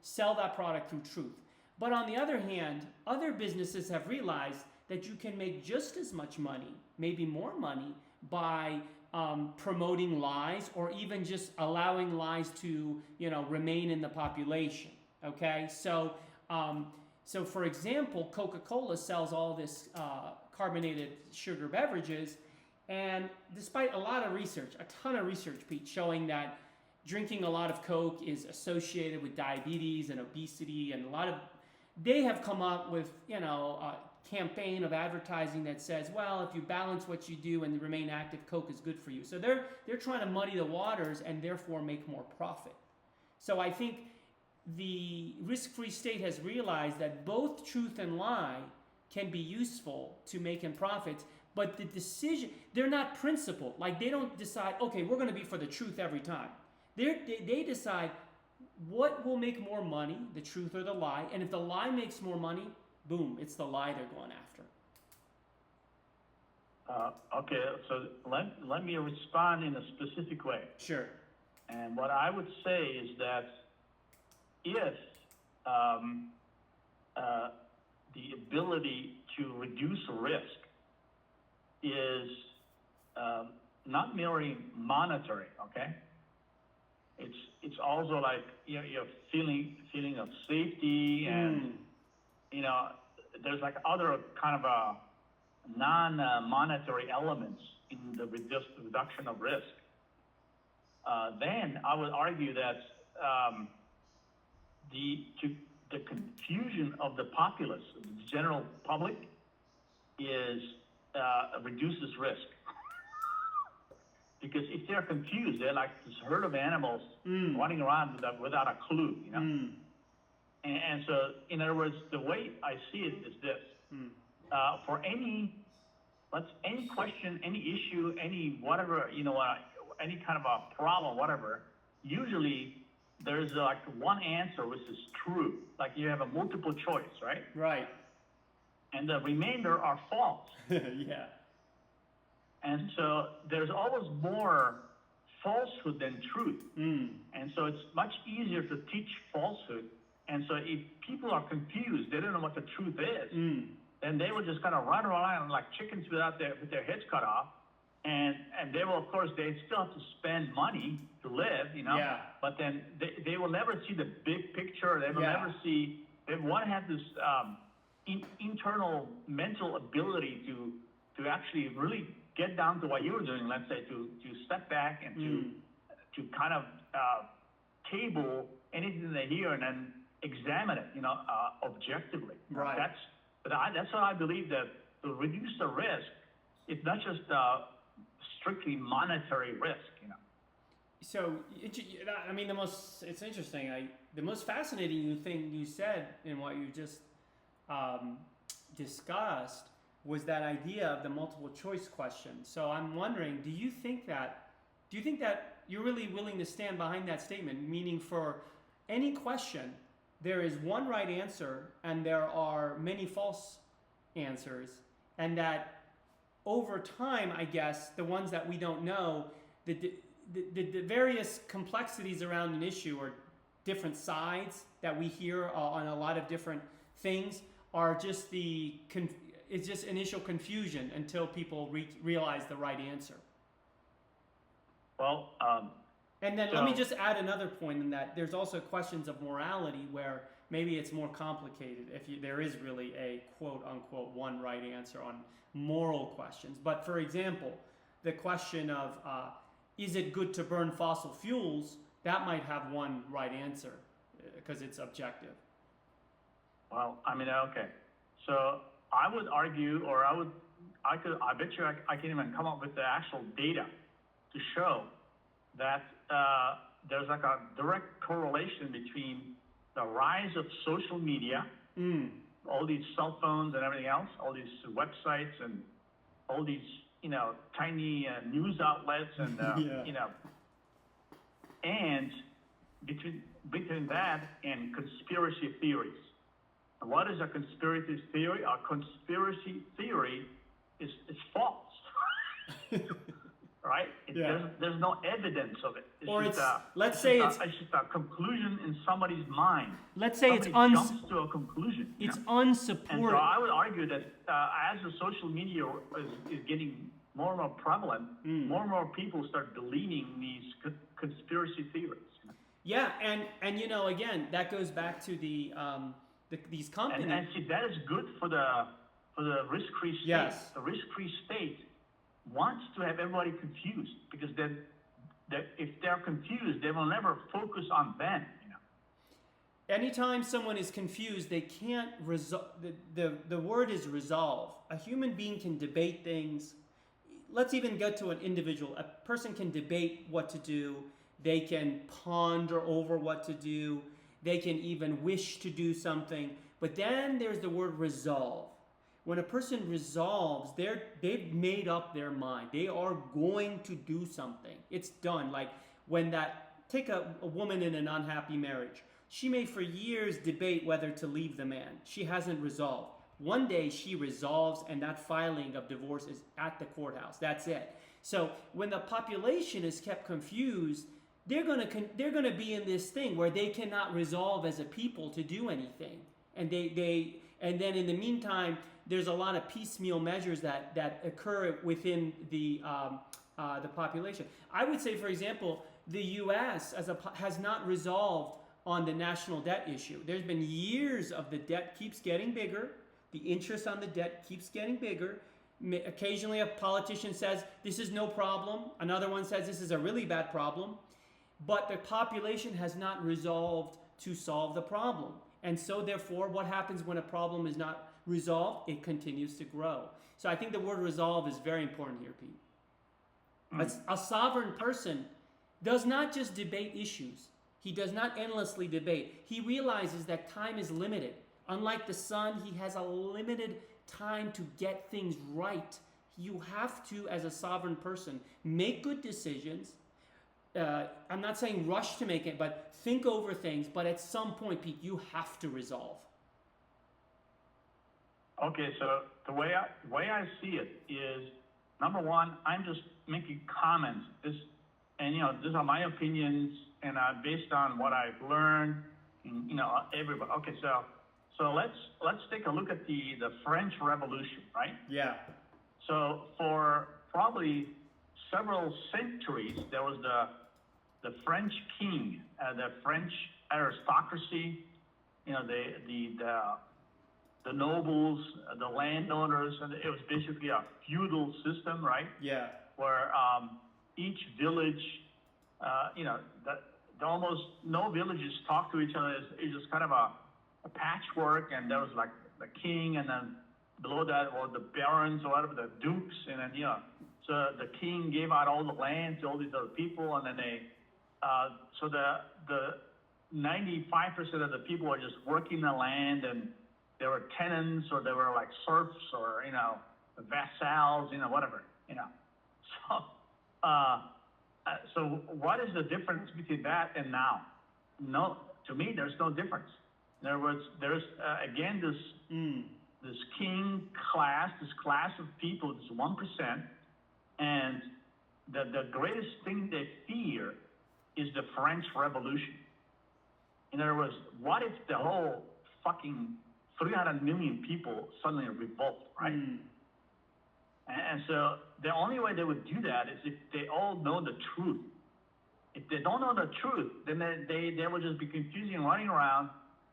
sell that product through truth. But on the other hand, other businesses have realized that you can make just as much money, maybe more money, by promoting lies or even just allowing lies to, remain in the population. Okay, so for example, Coca-Cola sells all this carbonated sugar beverages, and despite a lot of research, a ton of research, Pete, showing that drinking a lot of Coke is associated with diabetes and obesity, and they have come up with, a campaign of advertising that says, well, if you balance what you do and remain active, Coke is good for you. So they're trying to muddy the waters and therefore make more profit. So I think the risk-free state has realized that both truth and lie can be useful to making profits, but the decision, they're not principled. Like, they don't decide, okay, we're going to be for the truth every time. They decide what will make more money, the truth or the lie, and if the lie makes more money, boom, it's the lie they're going after. Okay, so let me respond in a specific way. Sure. And what I would say is that if the ability to reduce risk is not merely monetary, okay? It's also like your feeling of safety, and there's like other kind of a non-monetary elements in the reduction of risk. Then I would argue that the confusion of the populace, the general public, reduces risk. Because if they're confused, they're like this herd of animals running around without a clue, And so, in other words, the way I see it is this: for any question, any issue, any whatever, any kind of a problem, whatever, usually there's like one answer which is true. Like you have a multiple choice, right? Right. And the remainder are false. Yeah. And so there's always more falsehood than truth. And so it's much easier to teach falsehood. And so if people are confused, they don't know what the truth is, then they will just kind of run around like chickens with their heads cut off. And they will, of course, they still have to spend money to live, Yeah. But then they will never see the big picture. They will never see, they want to have this internal mental ability to actually really get down to what you were doing, let's say, to step back and to kind of table anything they hear and then examine it, objectively. Right. That's what I believe, that to reduce the risk, it's not just strictly monetary risk, So, it's interesting. The most fascinating thing you said in what you just discussed was that idea of the multiple choice question. So I'm wondering, do you think that you're really willing to stand behind that statement? Meaning, for any question, there is one right answer and there are many false answers, and that over time, I guess, the ones that we don't know, the various complexities around an issue or different sides that we hear on a lot of different things are just it's just initial confusion until people realize the right answer. Well, and then let me just add another point in that there's also questions of morality where maybe it's more complicated if there is really a quote unquote one right answer on moral questions. But for example, the question of is it good to burn fossil fuels, that might have one right answer because it's objective. Well, okay. So I would argue, or I bet you I can even come up with the actual data to show that there's like a direct correlation between the rise of social media, all these cell phones and everything else, all these websites and all these, tiny news outlets and, and between that and conspiracy theories. And what is a conspiracy theory? A conspiracy theory is false. right? Yeah. There's no evidence of it. Or just it's- a, let's it's say just a, it's just a conclusion in somebody's mind. Let's say it's Somebody jumps to a conclusion. it's And so unsupported. I would argue that as the social media is getting more and more prevalent, more and more people start believing these conspiracy theories. Yeah, and you know, again, that goes back to these companies. And see, that is good for the risk-free state. Yes. The risk-free state wants to have everybody confused, because then if they're confused, they will never focus on them. You know. Anytime someone is confused, they can't resolve. The word is resolve. A human being can debate things. Let's even get to an individual. A person can debate what to do. They can ponder over what to do. They can even wish to do something. But then there's the word resolve. When a person resolves, they've made up their mind. They are going to do something. It's done. Like when take a woman in an unhappy marriage. She may for years debate whether to leave the man. She hasn't resolved. One day she resolves, and that filing of divorce is at the courthouse. That's it. So when the population is kept confused, they're gonna be in this thing where they cannot resolve as a people to do anything, and and then in the meantime, there's a lot of piecemeal measures that occur within the population. I would say, for example, the U.S. has not resolved on the national debt issue. There's been years of the debt keeps getting bigger. The interest on the debt keeps getting bigger. Occasionally a politician says, this is no problem. Another one says, this is a really bad problem. But the population has not resolved to solve the problem. And so therefore, what happens when a problem is not resolved? It continues to grow. So I think the word resolve is very important here, Pete. A sovereign person does not just debate issues. He does not endlessly debate. He realizes that time is limited. Unlike the sun, he has a limited time to get things right. You have to, as a sovereign person, make good decisions. I'm not saying rush to make it, but think over things. But at some point, Pete, you have to resolve. Okay, so the way I see it is, number one, I'm just making comments. These are my opinions, and based on what I've learned. And, everybody. Okay, so let's take a look at the French Revolution, right? Yeah. So for probably several centuries, there was the French king, the French aristocracy, the nobles, the landowners, and it was basically a feudal system, right? Yeah. Where each village, almost no villages talk to each other. It's just kind of a patchwork, and there was like the king, and then below that were the barons or whatever, the dukes, and then so the king gave out all the land to all these other people, and then so the 95% of the people were just working the land, and they were tenants, or they were like serfs, or vassals, whatever, So what is the difference between that and now? No, to me, there's no difference. In other words, there's again this king class, this class of people, this 1%, and the greatest thing they fear is the French Revolution. In other words, what if the whole fucking 300 million people suddenly revolt, right? And so the only way they would do that is if they all know the truth. If they don't know the truth, then they will just be confusing, running around,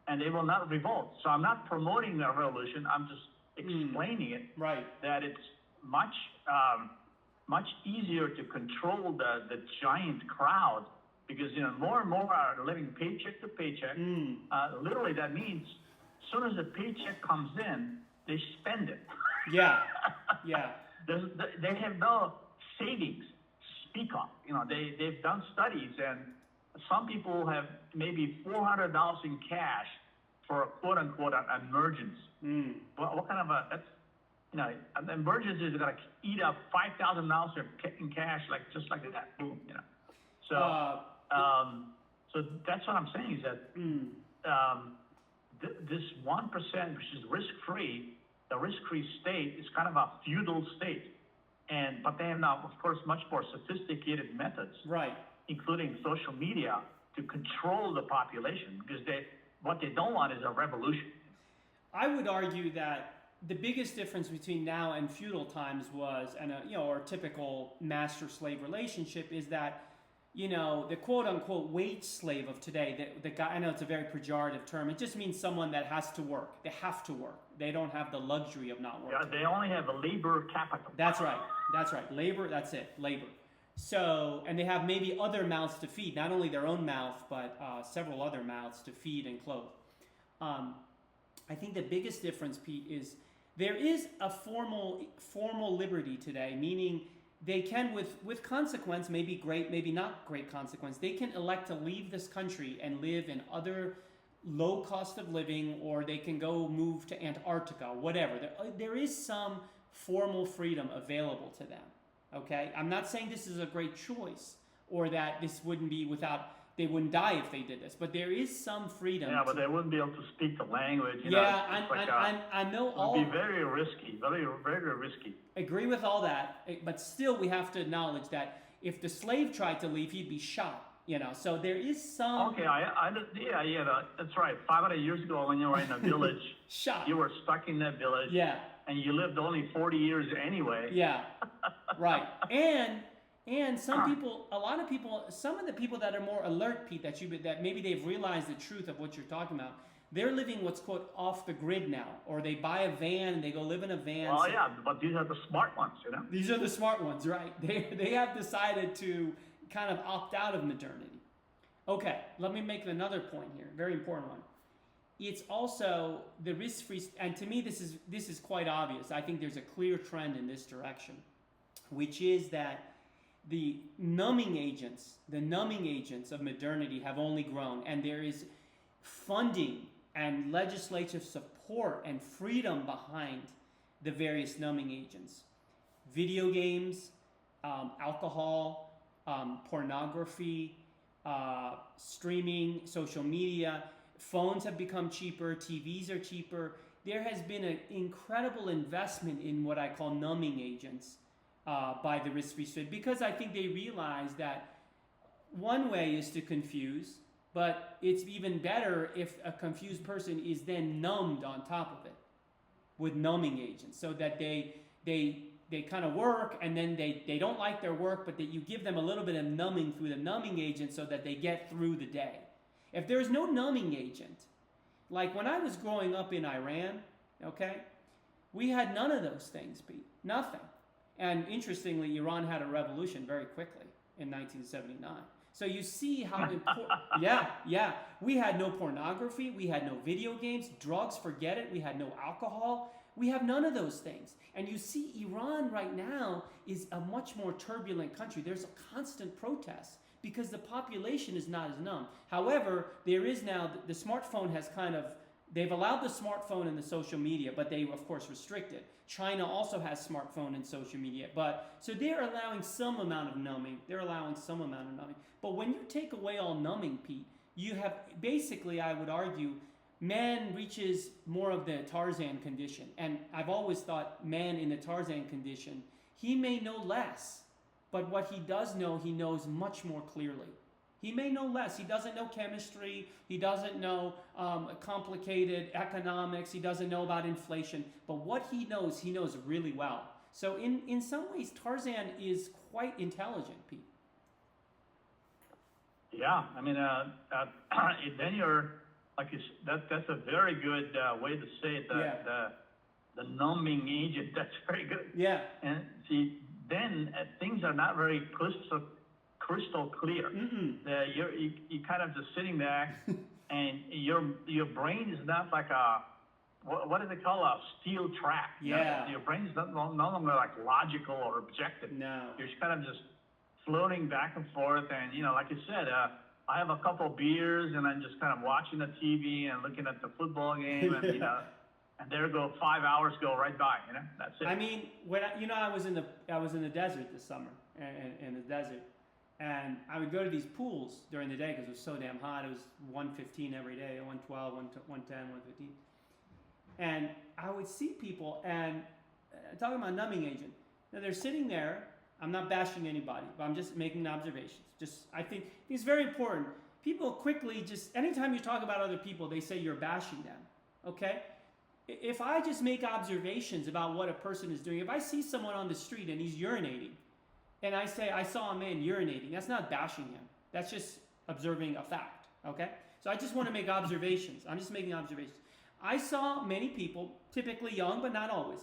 and they will not revolt. So I'm not promoting the revolution. I'm just explaining it. Right. That it's much easier to control the giant crowd, because more and more are living paycheck to paycheck. Literally, that means as soon as the paycheck comes in, they spend it. Yeah. Yeah. They have no savings to speak of. They've done studies, and some people have maybe $400 in cash for a quote unquote an emergency. What kind of an emergency is going to eat up $5,000 in cash, just like that? Boom, So, so that's what I'm saying is that this 1%, which is risk-free, the risk-free state is kind of a feudal state. but they have now, of course, much more sophisticated methods, Right. including social media, to control the population, because what they don't want is a revolution. I would argue that the biggest difference between now and feudal times was, and or typical master-slave relationship is that, the quote-unquote wage slave of today, the guy, I know it's a very pejorative term, it just means someone that has to work. They have to work. They don't have the luxury of not working. Yeah, they only have a labor capital. That's right. Labor, that's it, labor. So, and they have maybe other mouths to feed, not only their own mouth, but several other mouths to feed and clothe. I think the biggest difference, Pete, is there is a formal liberty today, meaning they can, with consequence, maybe great, maybe not great consequence, they can elect to leave this country and live in other low cost of living, or they can go move to Antarctica, whatever. There is some formal freedom available to them, okay? I'm not saying this is a great choice, or that this wouldn't be they wouldn't die if they did this, but there is some freedom. Yeah, but they wouldn't be able to speak the language. I know all. It would be very risky, very, very risky. Agree with all that, but still we have to acknowledge that if the slave tried to leave, he'd be shot. So there is some. Okay, that's right. 500 years ago, when you were in a village, shot. You were stuck in that village. Yeah. And you lived only 40 years anyway. Yeah. Right. And some people, a lot of people, some of the people that are more alert, Pete, that maybe they've realized the truth of what you're talking about, they're living what's called off the grid now, or they buy a van and they go live in a van. Well, yeah, but these are the smart ones, These are the smart ones, right? They have decided to kind of opt out of modernity. Okay, let me make another point here, very important one. It's also the risk-free, and to me this is quite obvious. I think there's a clear trend in this direction, which is that the numbing agents of modernity have only grown, and there is funding and legislative support and freedom behind the various numbing agents. Video games, alcohol, pornography, streaming, social media, phones have become cheaper, TVs are cheaper. There has been an incredible investment in what I call numbing agents by the risk-free trade, because I think they realize that one way is to confuse, but it's even better if a confused person is then numbed on top of it with numbing agents, so that they kind of work, and then they don't like their work, but that you give them a little bit of numbing through the numbing agent so that they get through the day. If there's no numbing agent, like when I was growing up in Iran, okay, we had none of those things, Pete. Nothing. And interestingly, Iran had a revolution very quickly in 1979. So you see how important. Yeah. We had no pornography. We had no video games. Drugs, forget it. We had no alcohol. We have none of those things. And you see Iran right now is a much more turbulent country. There's a constant protest because the population is not as numb. However, there is now, the smartphone has they've allowed the smartphone and the social media, but they, of course, restrict it. China also has smartphone and social media, so they're allowing some amount of numbing. But when you take away all numbing, Pete, you have, basically, I would argue, man reaches more of the Tarzan condition. And I've always thought man in the Tarzan condition, he may know less, but what he does know, he knows much more clearly. He may know less. He doesn't know chemistry. He doesn't know complicated economics. He doesn't know about inflation. But what he knows really well. So in some ways, Tarzan is quite intelligent, Pete. Yeah, I mean, then you're, that's a very good way to say it, the numbing agent. That's very good. Yeah. And see, then things are not very crystal clear. You're kind of just sitting there, and your brain is not like what do they call a steel trap? Yeah. Your brain is no longer like logical or objective. No. You're just kind of just floating back and forth, and like you said, I have a couple beers, and I'm just kind of watching the TV and looking at the football game, and and there go 5 hours go right by. That's it. I mean, when I was in the desert this summer, in the desert, and I would go to these pools during the day because it was so damn hot. It was 115 every day, 112, 110, 115, and I would see people and talking about numbing agent. Now they're sitting there. I'm not bashing anybody, but I'm just making observations. I think it's very important. People quickly anytime you talk about other people, they say you're bashing them. Okay? If I just make observations about what a person is doing, if I see someone on the street and he's urinating, and I say, I saw a man urinating, that's not bashing him. That's just observing a fact. Okay? So I just want to make observations. I'm just making observations. I saw many people, typically young, but not always.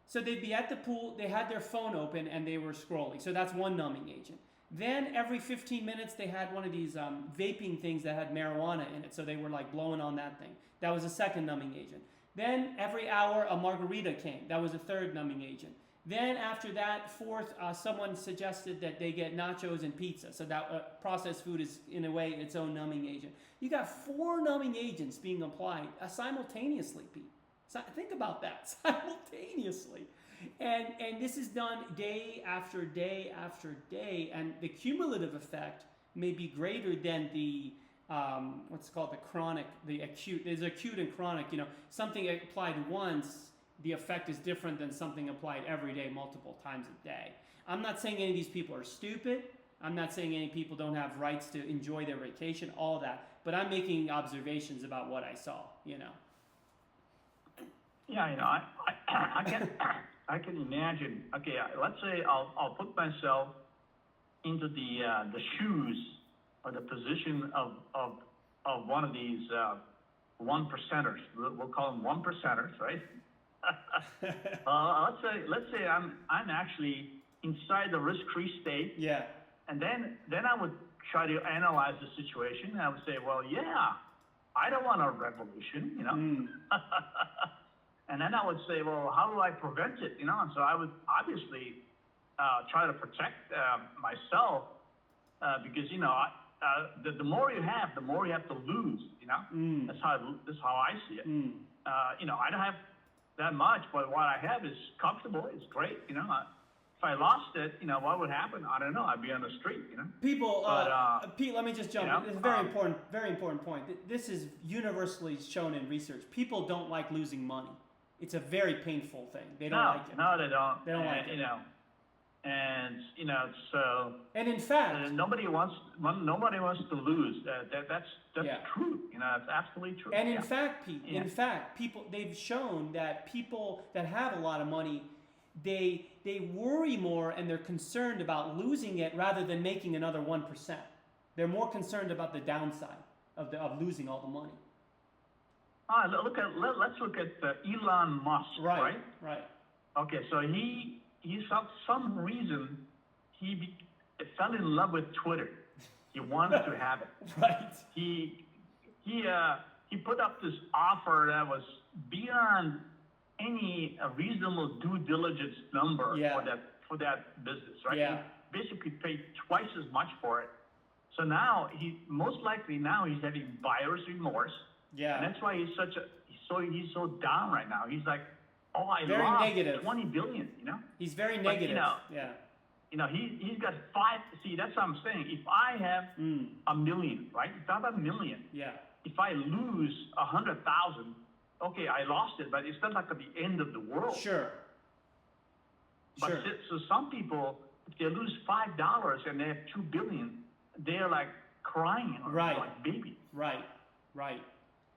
So they'd be at the pool, they had their phone open, and they were scrolling. So that's one numbing agent. Then every 15 minutes, they had one of these vaping things that had marijuana in it. So they were like blowing on that thing. That was a second numbing agent. Then every hour, a margarita came. That was a third numbing agent. Then after that, fourth, someone suggested that they get nachos and pizza. So that processed food is, in a way, its own numbing agent. You got 4 numbing agents being applied simultaneously, Pete. So think about that, simultaneously. And this is done day after day after day. And the cumulative effect may be greater than the, what's called the chronic, the acute. There's acute and chronic, something applied once, the effect is different than something applied every day, multiple times a day. I'm not saying any of these people are stupid. I'm not saying any people don't have rights to enjoy their vacation, all that. But I'm making observations about what I saw, Yeah, I can imagine. Okay, let's say I'll put myself into the shoes or the position of one of these one percenters. We'll call them one percenters, right? Let's say I'm actually inside the risk-free state. Yeah. And then I would try to analyze the situation. And I would say, well, yeah, I don't want a revolution, And then I would say, well, how do I prevent it, And so I would obviously try to protect myself because, the more you have, the more you have to lose, That's how I see it. I don't have that much, but what I have is comfortable. It's great, If I lost it, what would happen? I don't know. I'd be on the street, People, Pete, let me just jump in. It's a very important point. This is universally shown in research. People don't like losing money. It's a very painful thing. They don't like it. No, they don't. They don't like it. So. And in fact, nobody wants to lose. That's true. It's absolutely true. And in fact, Pete, people, they've shown that people that have a lot of money, they worry more and they're concerned about losing it rather than making another 1%. They're more concerned about the downside of losing all the money. Let's look at Elon Musk, right? Right. Okay, so he for some reason he fell in love with Twitter. He wanted to have it. Right. He put up this offer that was beyond any reasonable due diligence number for that business, right? Yeah. He basically paid twice as much for it. So now he's having buyer's remorse. Yeah. And that's why he's so down right now. He's like, oh, I very lost negative. 20 billion, He's very negative. But, he's got 5. See, that's what I'm saying. If I have a million, right? If I have a million. Yeah. If I lose 100,000, okay, I lost it, but it's not like at the end of the world. Sure. But so some people, if they lose $5 and they have 2 billion, they're like crying, like baby. Right.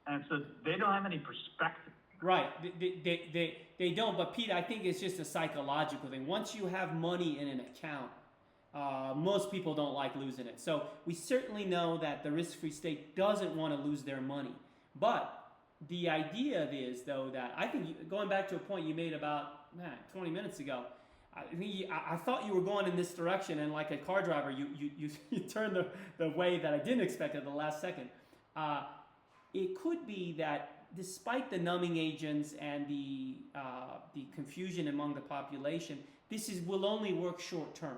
And so they don't have any perspective. Right. They don't. But Pete, I think it's just a psychological thing. Once you have money in an account, most people don't like losing it. So we certainly know that the risk-free state doesn't want to lose their money. But the idea is, though, that I think going back to a point you made about 20 minutes ago, I thought you were going in this direction, and like a car driver, you turned the way that I didn't expect at the last second. It could be that despite the numbing agents and the confusion among the population, will only work short term.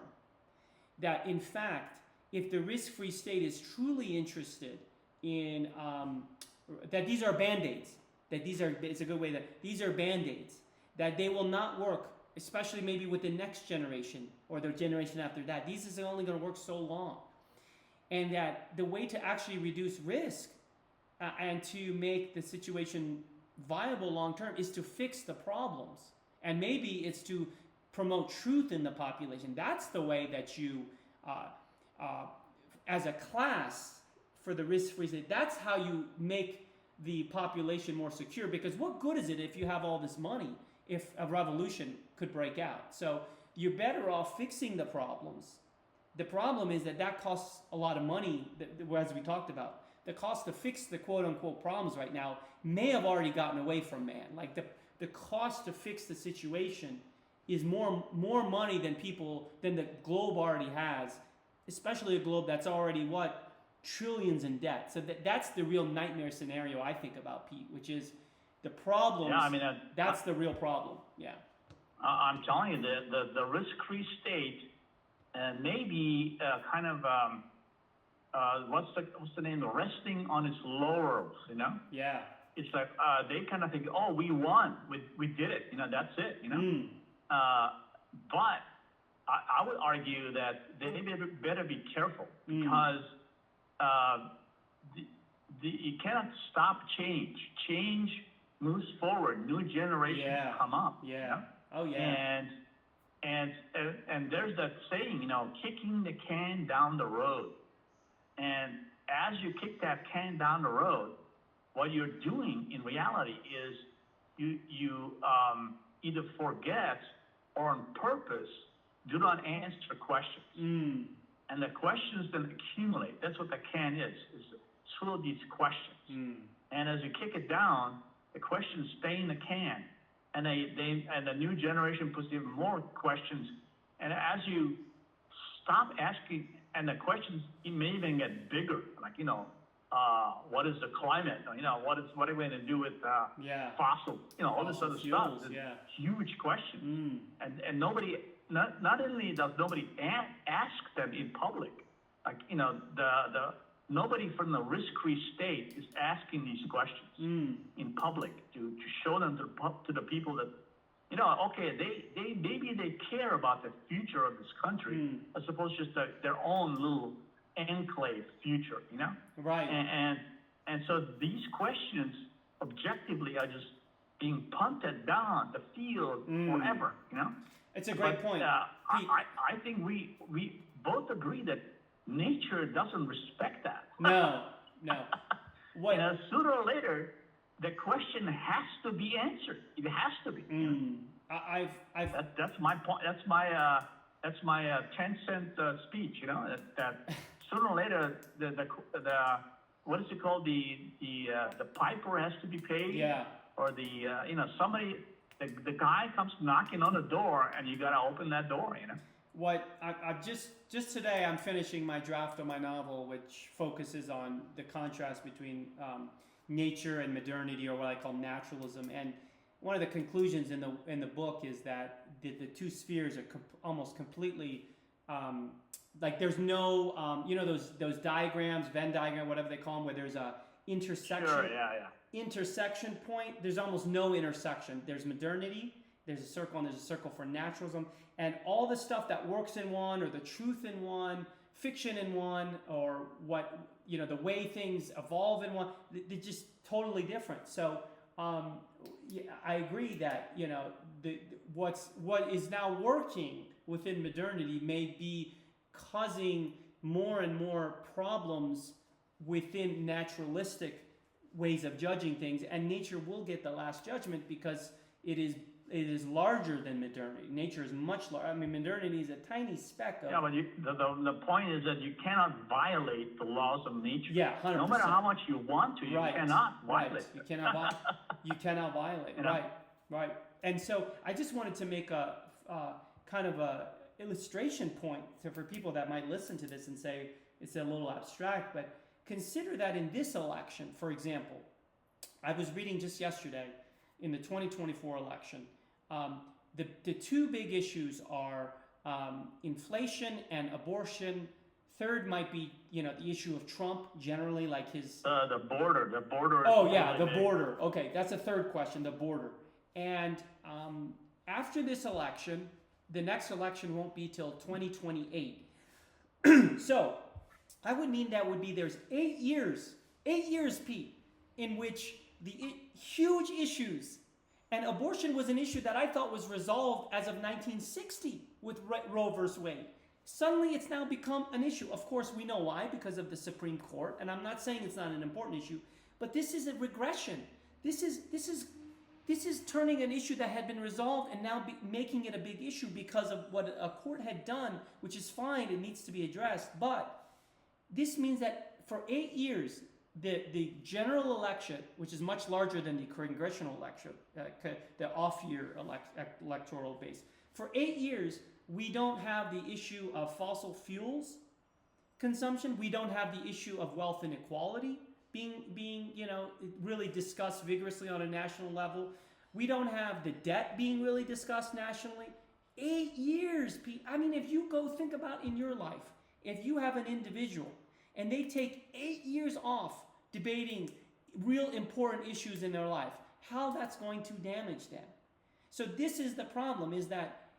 That in fact, if the risk-free state is truly interested in that these are band-aids, it's a good way that these are band-aids, that they will not work, especially maybe with the next generation or the generation after that. These is only going to work so long, and that the way to actually reduce risk and to make the situation viable long term is to fix the problems. And maybe it's to promote truth in the population. That's the way that you, as a class, for the risk-free state, that's how you make the population more secure. Because what good is it if you have all this money if a revolution could break out? So you're better off fixing the problems. The problem is that costs a lot of money, as we talked about. The cost to fix the quote-unquote problems right now may have already gotten away from man. Like the cost to fix the situation is more money than the globe already has, especially a globe that's already trillions in debt. So that's the real nightmare scenario I think about, Pete, which is the problems. Yeah, I mean, that's the real problem. Yeah. I'm telling you, the risk-free state may be kind of what's the name? Resting on its laurels, you know? Yeah. It's like they kind of think, oh, we won, we did it, you know, that's it, you know. But I would argue that they better be careful because you cannot stop change. Change moves forward. New generations come up. Yeah. You know? Oh yeah. And there's that saying, you know, kicking the can down the road. And as you kick that can down the road, what you're doing in reality is you either forget or on purpose do not answer questions. And the questions then accumulate. That's what the can is full of these questions. And as you kick it down, the questions stay in the can. And and the new generation puts even more questions. And as you stop asking, and the questions may even get bigger, like, you know, what is the climate? You know, what are we going to do with fossil? You know, all this other fuels, stuff. Huge questions. And nobody, not only does nobody ask them in public, like, you know, nobody from the risk-free state is asking these questions in public to show them to the people that, you know, okay, they maybe they care about the future of this country as opposed to just their own little enclave future, you know? Right. And so these questions objectively are just being punted down the field forever, you know? It's a great point. I think we both agree that nature doesn't respect that. No. What? You know, sooner or later, the question has to be answered. It has to be. That's my point. That's my 10-cent speech. You know that sooner or later the what is it called, the piper has to be paid. Yeah. Or you know, somebody, the guy comes knocking on the door and you gotta open that door. You know. What I just today I'm finishing my draft of my novel, which focuses on the contrast between nature and modernity, or what I call naturalism. And one of the conclusions in the book is that the two spheres are almost completely like there's no you know those diagrams, Venn diagram, whatever they call them, where there's a intersection. Sure, yeah. Intersection point. There's almost no intersection. There's modernity. There's a circle, and there's a circle for naturalism. And all the stuff that works in one, or the truth in one, fiction in one, or what, you know, the way things evolve in one, they're just totally different. So I agree that, you know, what is now working within modernity may be causing more and more problems within naturalistic ways of judging things, and nature will get the last judgment because it is larger than modernity. Nature is much larger. I mean, modernity is a tiny speck of... Yeah, but the point is that you cannot violate the laws of nature. Yeah, 100%. No matter how much you want to, you cannot violate. Right. You cannot violate. You know? Right. And so I just wanted to make a kind of a illustration point for people that might listen to this and say it's a little abstract, but consider that in this election, for example, I was reading just yesterday in the 2024 election, the two big issues are inflation and abortion. Third might be, you know, the issue of Trump generally, like his... The border. Oh, yeah, the border. Okay, that's a third question, the border. And after this election, the next election won't be till 2028. So, I would mean there's 8 years, Pete, in which the huge issues And abortion was an issue that I thought was resolved as of 1960 with Roe versus Wade. Suddenly it's now become an issue. Of course, we know why, because of the Supreme Court. And I'm not saying it's not an important issue, but this is a regression. This is turning an issue that had been resolved and now making it a big issue because of what a court had done, which is fine. It needs to be addressed. But this means that for 8 years, the general election, which is much larger than the congressional election, the off-year electoral base, for 8 years, we don't have the issue of fossil fuels consumption. We don't have the issue of wealth inequality being really discussed vigorously on a national level. We don't have the debt being really discussed nationally. 8 years, Pete. I mean, if you go think about in your life, if you have an individual and they take 8 years off debating real important issues in their life, how that's going to damage them. So this is the problem, is that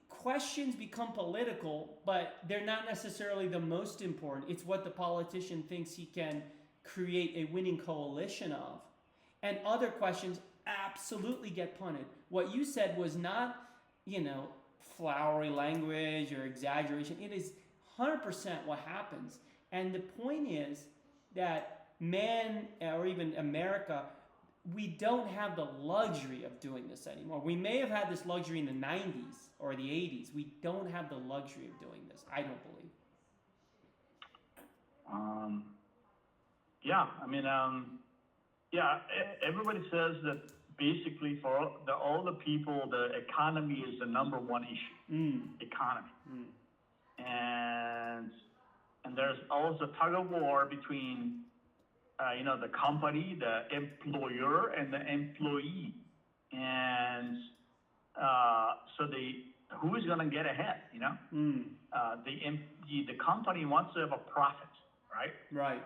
questions become political, but they're not necessarily the most important. It's what the politician thinks he can create a winning coalition of. And other questions absolutely get punted. What you said was not, flowery language or exaggeration. It is 100% what happens. And the point is that men, or even America, we don't have the luxury of doing this anymore. We may have had this luxury in the 90s or the 80s. We don't have the luxury of doing this, I don't believe. Everybody says that basically for all the people, the economy is the number one issue. Economy. And there's always a tug of war between the company, the employer, and the employee. And who is going to get ahead, The company wants to have a profit, right? Right.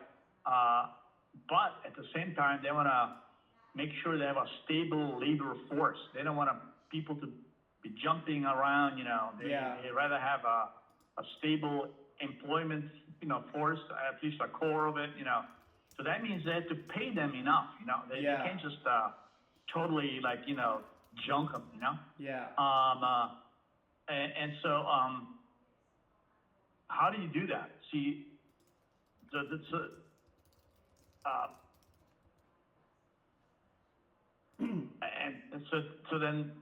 But at the same time, they want to make sure they have a stable labor force. They don't want people to be jumping around, They rather have a stable employment, force, at least a core of it, So that means they have to pay them enough, They can't just totally junk them, Yeah. So how do you do that? See, so then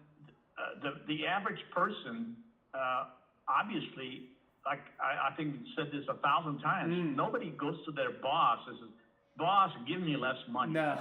the average person, obviously, like I think we said this 1,000 times, nobody goes to their boss and says, "Boss, give me less money." No.